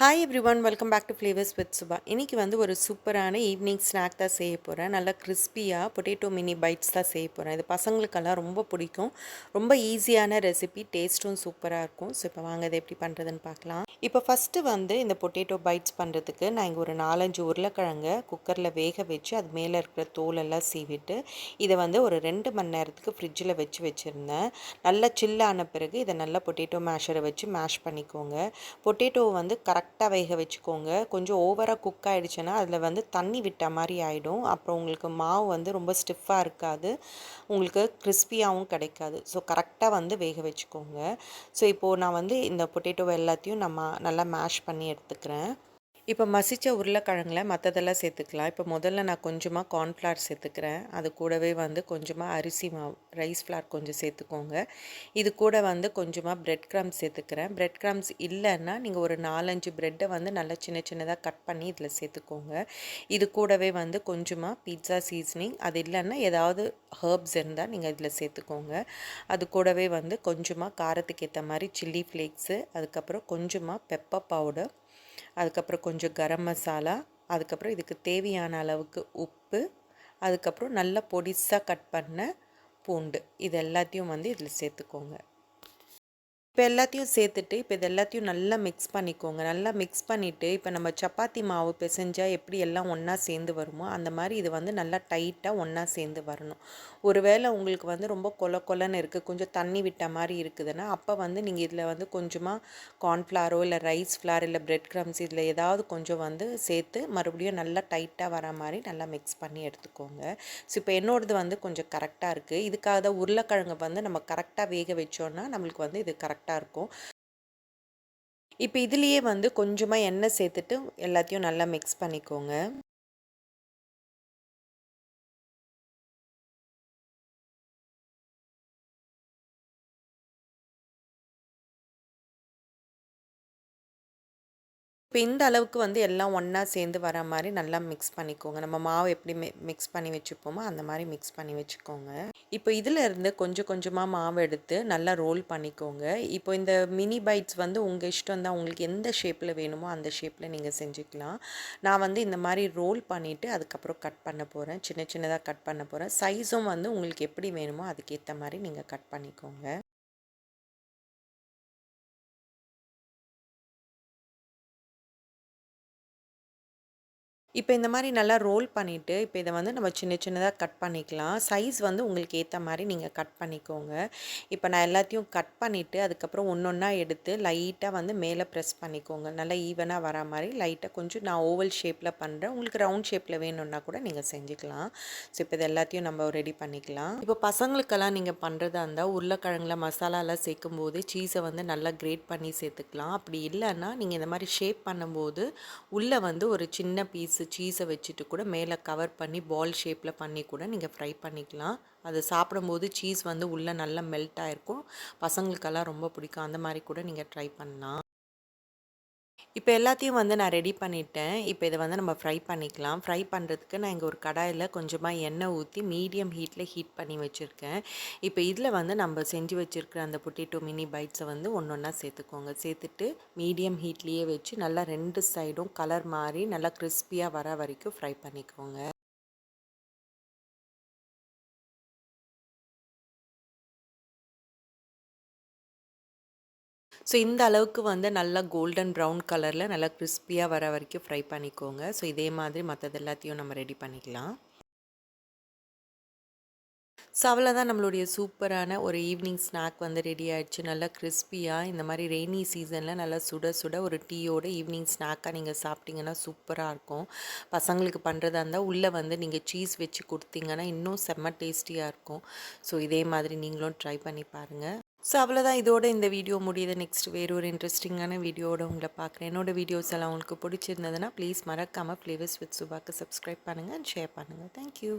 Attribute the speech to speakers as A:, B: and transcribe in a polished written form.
A: Hi everyone, welcome back to flavours with Subha. இன்றைக்கி வந்து ஒரு சூப்பரான ஈவினிங் ஸ்நாக் தான் செய்ய போகிறேன். நல்லா கிறிஸ்பியாக பொட்டேட்டோ மினி பைட்ஸ் தான் செய்ய போகிறேன். இது பசங்களுக்கெல்லாம் ரொம்ப பிடிக்கும். ரொம்ப ஈஸியான ரெசிபி, டேஸ்ட்டும் சூப்பராக இருக்கும். ஸோ இப்போ வாங்க இதை எப்படி பண்ணுறதுன்னு பார்க்கலாம். இப்போ ஃபஸ்ட்டு வந்து இந்த பொட்டேட்டோ பைட்ஸ் பண்ணுறதுக்கு நான் இங்கே ஒரு 4-5 உருளைக்கிழங்க குக்கரில் வேக வச்சு அது மேலே இருக்கிற தோலெல்லாம் சீவிட்டு இதை வந்து ஒரு 2 மணி நேரத்துக்கு ஃப்ரிட்ஜில் வச்சுருந்தேன். நல்லா சில்லான பிறகு இதை நல்லா பொட்டேட்டோ மேஷரை வச்சு மேஷ் பண்ணிக்கோங்க. பொட்டேட்டோவை வந்து கரெக்டாக வேக வச்சுக்கோங்க. கொஞ்சம் ஓவராக குக் ஆகிடுச்சுன்னா அதில் வந்து தண்ணி விட்ட மாதிரி ஆகிடும். அப்புறம் உங்களுக்கு மாவு வந்து ரொம்ப ஸ்டிஃபாக இருக்காது, உங்களுக்கு கிறிஸ்பியாகவும் கிடைக்காது. ஸோ கரெக்டாக வந்து வேக வச்சுக்கோங்க. ஸோ இப்போது நான் வந்து இந்த பொட்டேட்டோவை எல்லாத்தையும் நல்லா மேஷ் பண்ணி எடுத்துக்கிறேன். இப்போ மசித்த உருளைக்கிழங்குல மற்றதெல்லாம் சேர்த்துக்கலாம். இப்போ முதல்ல நான் கொஞ்சமாக கார்ன்ஃப்ளவர் சேர்த்துக்கிறேன். அது கூடவே வந்து கொஞ்சமாக அரிசி மாவு, ரைஸ் ஃப்ளார் கொஞ்சம் சேர்த்துக்கோங்க. இது கூட வந்து கொஞ்சமாக பிரெட் கிரம்ஸ் சேர்த்துக்கிறேன். பிரெட் கிரம்ஸ் இல்லைன்னா நீங்கள் ஒரு 4-5 ப்ரெட்டை வந்து நல்லா சின்ன சின்னதாக கட் பண்ணி இதில் சேர்த்துக்கோங்க. இது கூடவே வந்து கொஞ்சமாக பீட்சா சீசனிங், அது இல்லைன்னா ஏதாவது ஹர்ப்ஸ் இருந்தால் நீங்கள் இதில் சேர்த்துக்கோங்க. அது கூடவே வந்து கொஞ்சமாக காரத்துக்கு ஏற்ற மாதிரி சில்லி ஃப்ளேக்ஸு, அதுக்கப்புறம் கொஞ்சமாக பெப்பர் பவுடர், அதுக்கப்புறம் கொஞ்சம் கரம் மசாலா, அதுக்கப்புறம் இதுக்கு தேவையான அளவுக்கு உப்பு, அதுக்கப்புறம் நல்லா பொடிசாக கட் பண்ண பூண்டு, இது எல்லாத்தையும் வந்து இதில் சேர்த்துக்கோங்க. இப்போ எல்லாத்தையும் சேர்த்துட்டு இப்போ இது எல்லாத்தையும் நல்லா மிக்ஸ் பண்ணிக்கோங்க. நல்லா மிக்ஸ் பண்ணிவிட்டு இப்போ நம்ம சப்பாத்தி மாவு பிசைஞ்சால் எப்படி எல்லாம் ஒன்றா சேர்ந்து வருமோ அந்த மாதிரி இது வந்து நல்லா டைட்டாக ஒன்றா சேர்ந்து வரணும். ஒருவேளை உங்களுக்கு வந்து ரொம்ப கொலன்னு இருக்குது, கொஞ்சம் தண்ணி விட்ட மாதிரி இருக்குதுன்னா அப்போ வந்து நீங்கள் இதில் வந்து கொஞ்சமாக கார்ன்ஃப்ளாரோ இல்லை ரைஸ் ஃப்ளார் இல்லை பிரெட் க்ரம்ஸ் இதில் ஏதாவது கொஞ்சம் வந்து சேர்த்து மறுபடியும் நல்லா டைட்டாக வர மாதிரி நல்லா மிக்ஸ் பண்ணி எடுத்துக்கோங்க. ஸோ இப்போ என்னோடது வந்து கொஞ்சம் கரெக்டாக இருக்குது. இதுக்காக தான் உருளைக்கிழங்கு வந்து நம்ம கரெக்டாக வேக வச்சோன்னா நம்மளுக்கு வந்து இது கரெக்டாக இருக்கும். இப்போ இதுலேயே வந்து கொஞ்சமாக எண்ணெய் சேர்த்துட்டு எல்லாத்தையும் நல்லா மிக்ஸ் பண்ணிக்கோங்க. இப்போ இந்த அளவுக்கு வந்து எல்லாம் ஒன்றா சேர்ந்து வர மாதிரி நல்லா மிக்ஸ் பண்ணிக்கோங்க. நம்ம மாவு எப்படி மிக்ஸ் பண்ணி வச்சுப்போமோ அந்த மாதிரி மிக்ஸ் பண்ணி வச்சுக்கோங்க. இப்போ இதில் இருந்து கொஞ்சம் கொஞ்சமாக மாவு எடுத்து நல்லா ரோல் பண்ணிக்கோங்க. இப்போ இந்த மினி பைட்ஸ் வந்து உங்கள் இஷ்டம் தான், உங்களுக்கு எந்த ஷேப்பில் வேணுமோ அந்த ஷேப்பில் நீங்கள் செஞ்சுக்கலாம். நான் வந்து இந்த மாதிரி ரோல் பண்ணிவிட்டு அதுக்கப்புறம் கட் பண்ண போகிறேன். சின்ன சின்னதாக கட் பண்ண போகிறேன். சைஸும் வந்து உங்களுக்கு எப்படி வேணுமோ அதுக்கேற்ற மாதிரி நீங்கள் கட் பண்ணிக்கோங்க. இப்போ இந்த மாதிரி நல்லா ரோல் பண்ணிவிட்டு இப்போ இதை வந்து நம்ம சின்ன சின்னதாக கட் பண்ணிக்கலாம். சைஸ் வந்து உங்களுக்கு ஏற்ற மாதிரி நீங்கள் கட் பண்ணிக்கோங்க. இப்போ நான் எல்லாத்தையும் கட் பண்ணிவிட்டு அதுக்கப்புறம் ஒன்றா எடுத்து லைட்டாக வந்து மேலே ப்ரெஸ் பண்ணிக்கோங்க. நல்லா ஈவனாக வர மாதிரி லைட்டாக கொஞ்சம் நான் ஓவல் ஷேப்பில் பண்ணுறேன். உங்களுக்கு ரவுண்ட் ஷேப்பில் வேணும்னா கூட நீங்கள் செஞ்சுக்கலாம். ஸோ இப்போ இது எல்லாத்தையும் நம்ம ரெடி பண்ணிக்கலாம். இப்போ பசங்களுக்கெல்லாம் நீங்கள் பண்ணுறதா இருந்தால் உருளைக்கிழங்குல மசாலாலாம் சேர்க்கும்போது சீஸை வந்து நல்லா கிரேட் பண்ணி சேர்த்துக்கலாம். அப்படி இல்லைன்னா நீங்கள் இந்த மாதிரி ஷேப் பண்ணும்போது உள்ளே வந்து ஒரு சின்ன பீஸ் சீஸை வச்சுட்டு கூட மேலே கவர் பண்ணி பால் ஷேப்பில் பண்ணி கூட நீங்கள் ஃப்ரை பண்ணிக்கலாம். அது சாப்பிடும்போது சீஸ் வந்து உள்ளே நல்லா மெல்ட் ஆகிருக்கும். பசங்களுக்கெல்லாம் ரொம்ப பிடிக்கும். அந்த மாதிரி கூட நீங்கள் ட்ரை பண்ணலாம். இப்போ எல்லாத்தையும் வந்து நான் ரெடி பண்ணிட்டேன். இப்போ இதை வந்து நம்ம ஃப்ரை பண்ணிக்கலாம். ஃப்ரை பண்ணுறதுக்கு நான் இங்கே ஒரு கடாயில் கொஞ்சமாக எண்ணெய் ஊற்றி மீடியம் ஹீட்டில் ஹீட் பண்ணி வச்சுருக்கேன். இப்போ இதில் வந்து நம்ம செஞ்சு வச்சுருக்கிற அந்த பொட்டேட்டோ மினி பைட்ஸை வந்து ஒன்றா சேர்த்துக்கோங்க. சேர்த்துட்டு மீடியம் ஹீட்லேயே வச்சு நல்லா 2 சைடும் கலர் மாறி நல்லா கிறிஸ்பியாக வர வரைக்கும் ஃப்ரை பண்ணிக்கோங்க. ஸோ இந்த அளவுக்கு வந்து நல்லா கோல்டன் ப்ரௌன் கலரில் நல்லா கிறிஸ்பியாக வர வரைக்கும் ஃப்ரை பண்ணிக்கோங்க. ஸோ இதே மாதிரி மற்றது எல்லாத்தையும் நம்ம ரெடி பண்ணிக்கலாம். ஸோ அவ்வளோதான், நம்மளுடைய சூப்பரான ஒரு ஈவினிங் ஸ்நாக் வந்து ரெடி ஆகிடுச்சு. நல்லா கிறிஸ்பியாக இந்த மாதிரி ரெய்னி சீசனில் நல்லா சுட சுட ஒரு டீயோட ஈவினிங் ஸ்நாக்காக நீங்கள் சாப்பிட்டிங்கன்னா சூப்பராக இருக்கும். பசங்களுக்கு பண்ணுறதா இருந்தால் உள்ளே வந்து நீங்கள் சீஸ் வச்சு கொடுத்தீங்கன்னா இன்னும் செம்ம டேஸ்டியாக இருக்கும். ஸோ இதே மாதிரி நீங்களும் ட்ரை பண்ணி பாருங்கள். ஸோ அவ்வளோதான், இதோட இந்த வீடியோ முடியுது. நெக்ஸ்ட் வேறு ஒரு இன்ட்ரெஸ்டிங்கான வீடியோட உங்களை பார்க்குறேன். என்னோடய வீடியோஸ் எல்லாம் உங்களுக்கு பிடிச்சிருந்ததுன்னா ப்ளீஸ் மறக்காமல் ஃப்ளேவர்ஸ் வித் சுபாக்கு சப்ஸ்கிரைப் பண்ணுங்கள் அண்ட் ஷேர் பண்ணுங்கள். தேங்க்யூ.